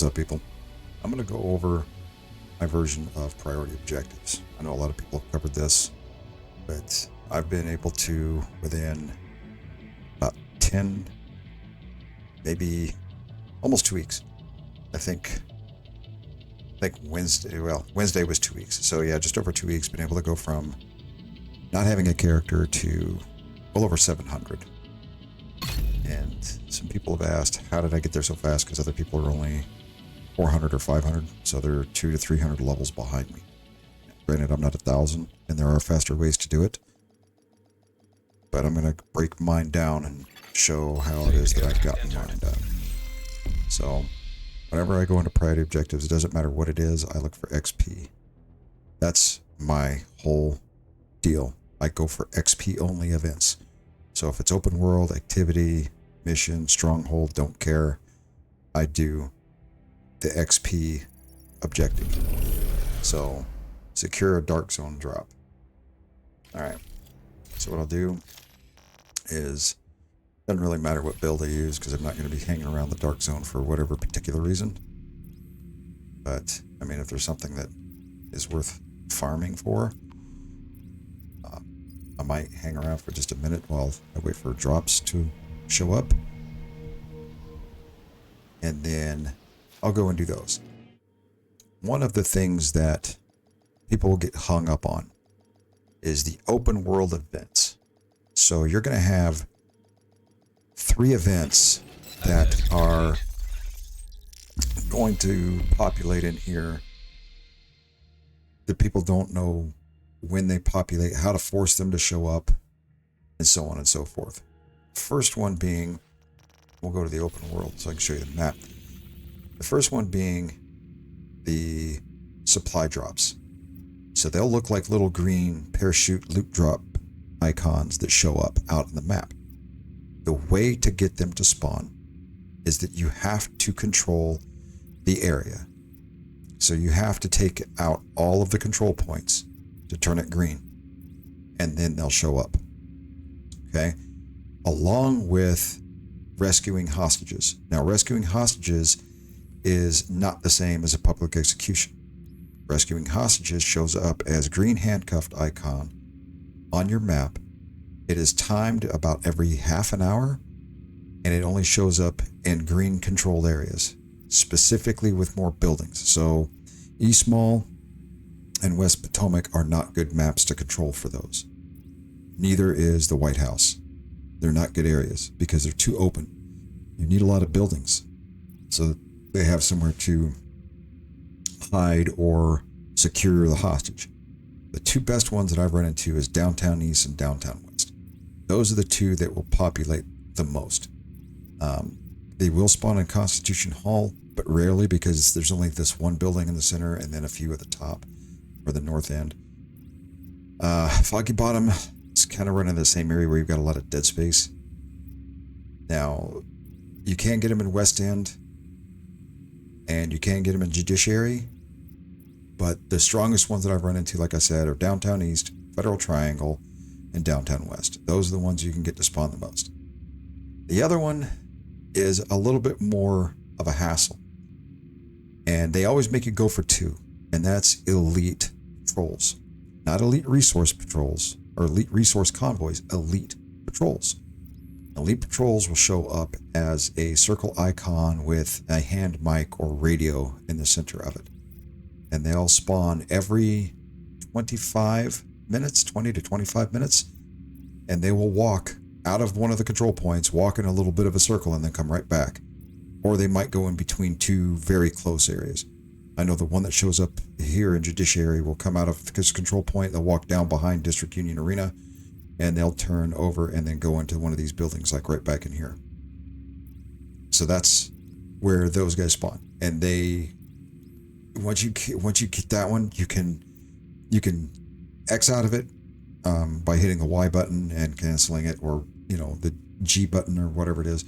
up, people? I'm going to go over my version of priority objectives. I know a lot of people have covered this, but I've been able to, within about 10, maybe almost 2 weeks. I think Wednesday was 2 weeks. So yeah, just over 2 weeks, been able to go from not having a character to well over 700. And some people have asked, how did I get there so fast? Because other people are only 400 or 500, so they're 200 to 300 levels behind me. Granted, I'm not 1,000, and there are faster ways to do it. But I'm going to break mine down and show how it is that I've gotten mine done. So, whenever I go into priority objectives, it doesn't matter what it is, I look for XP. That's my whole deal. I go for XP only events. So if it's open world, activity, mission, stronghold, don't care. I do the XP objective. So secure a dark zone drop. Alright. So what I'll do is, doesn't really matter what build I use because I'm not going to be hanging around the dark zone for whatever particular reason. But, I mean, if there's something that is worth farming for, I might hang around for just a minute while I wait for drops to show up. And then I'll go and do those. One of the things that people will get hung up on is the open world events. So you're going to have 3 events that are going to populate in here that people don't know when they populate, how to force them to show up, and so on and so forth. First one being, we'll go to the open world so I can show you the map. The first one being the supply drops. So they'll look like little green parachute loot drop icons that show up out in the map. The way to get them to spawn is that you have to control the area. So you have to take out all of the control points to turn it green, and then they'll show up. Okay? Along with rescuing hostages. Now, rescuing hostages is not the same as a public execution. Rescuing hostages shows up as green handcuffed icon on your map. It is timed about every half an hour, and it only shows up in green controlled areas, specifically with more buildings. So East Mall and West Potomac are not good maps to control for those. Neither is the White House. They're not good areas because they're too open. You need a lot of buildings so that they have somewhere to hide or secure the hostage. The 2 best ones that I've run into is Downtown East and Downtown West. Those are the 2 that will populate the most. They will spawn in Constitution Hall, but rarely because there's only this one building in the center and then a few at the top or the north end. Foggy Bottom is kind of running the same area where you've got a lot of dead space. Now, you can get them in West End and you can get them in Judiciary, but the strongest ones that I've run into, like I said, are Downtown East, Federal Triangle, and Downtown West. Those are the ones you can get to spawn the most. The other one is a little bit more of a hassle, and they always make you go for 2, and that's elite patrols. Not elite resource patrols or elite resource convoys, elite patrols. Elite patrols will show up as a circle icon with a hand mic or radio in the center of it. And they'll spawn every 25 minutes, 20 to 25 minutes, and they will walk out of one of the control points, walk in a little bit of a circle, and then come right back. Or they might go in between 2 very close areas. I know the one that shows up here in Judiciary will come out of this control point, they'll walk down behind District Union Arena, and they'll turn over and then go into one of these buildings, like right back in here. So that's where those guys spawn. And they, once you get that one, you can X out of it by hitting the Y button and canceling it, or the G button or whatever it is,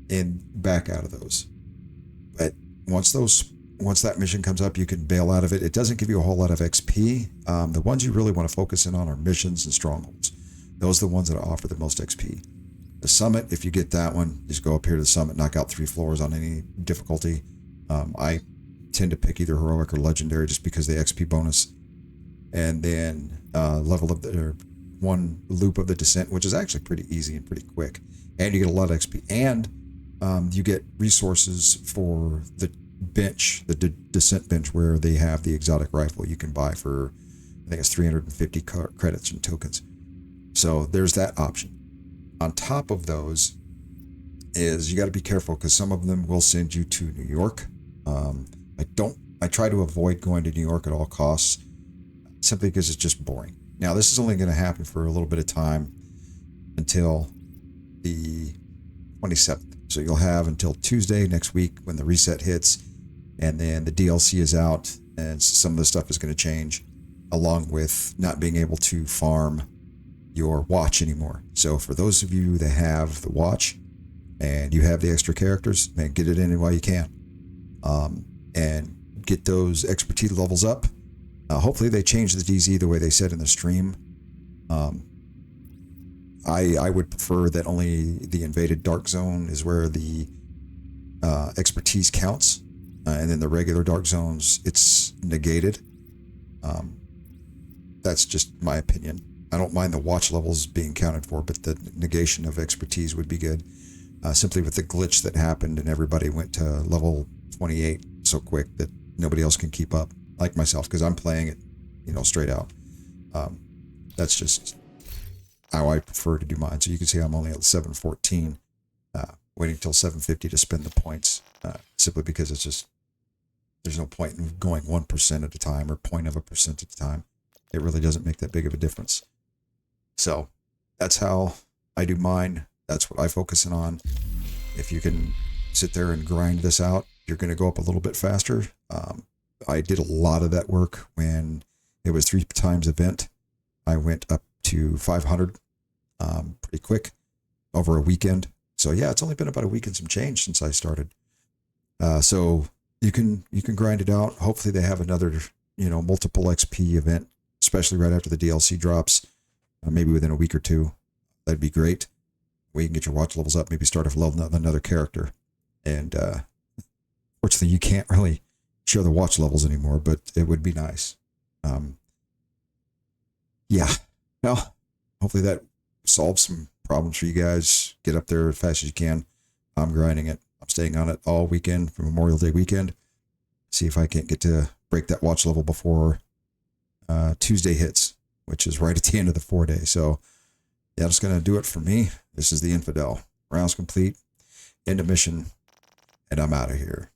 and back out of those. But once that mission comes up, you can bail out of it. It doesn't give you a whole lot of XP. The ones you really want to focus in on are missions and strongholds. Those are the ones that offer the most XP. The summit, if you get that one, just go up here to the summit, knock out 3 floors on any difficulty. I tend to pick either heroic or legendary just because the XP bonus. And then level up the one loop of the descent, which is actually pretty easy and pretty quick. And you get a lot of XP. And you get resources for the bench, the descent bench, where they have the exotic rifle you can buy for, I think it's 350 credits and tokens. So there's that option. On top of those is you got to be careful because some of them will send you to New York. I try to avoid going to New York at all costs simply because it's just boring. Now, this is only going to happen for a little bit of time until the 27th. So you'll have until Tuesday next week when the reset hits, and then the DLC is out, and some of the stuff is going to change, along with not being able to farm your watch anymore. So for those of you that have the watch and you have the extra characters, man, get it in while you can, and get those expertise levels up. Hopefully they change the DZ the way they said in the stream. I would prefer that only the invaded dark zone is where the expertise counts, and then the regular dark zones, it's negated. That's just my opinion. I don't mind the watch levels being counted for, but the negation of expertise would be good. Simply with the glitch that happened and everybody went to level 28 so quick that nobody else can keep up, like myself, because I'm playing it, straight out. That's just how I prefer to do mine. So you can see I'm only at 714, waiting until 750 to spend the points, simply because it's just, there's no point in going 1% at a time or 0.1% at a time. It really doesn't make that big of a difference. So that's how I do mine. That's what I focus in on. If you can sit there and grind this out, you're going to go up a little bit faster. I did a lot of that work when it was 3 times event. I went up to 500 pretty quick over a weekend. So yeah, it's only been about a week and some change since I started. So you can grind it out. Hopefully they have another, multiple XP event, especially right after the DLC drops, maybe within a week or two. That'd be great. Where you can get your watch levels up, maybe start off leveling up another character. And fortunately, you can't really share the watch levels anymore, but it would be nice. Yeah. Well, hopefully that solves some problems for you guys. Get up there as fast as you can. I'm grinding it. I'm staying on it all weekend for Memorial Day weekend. See if I can't get to break that watch level before Tuesday hits, which is right at the end of the 4-day. So yeah, that's going to do it for me. This is the Infidel. Rounds complete. End of mission. And I'm out of here.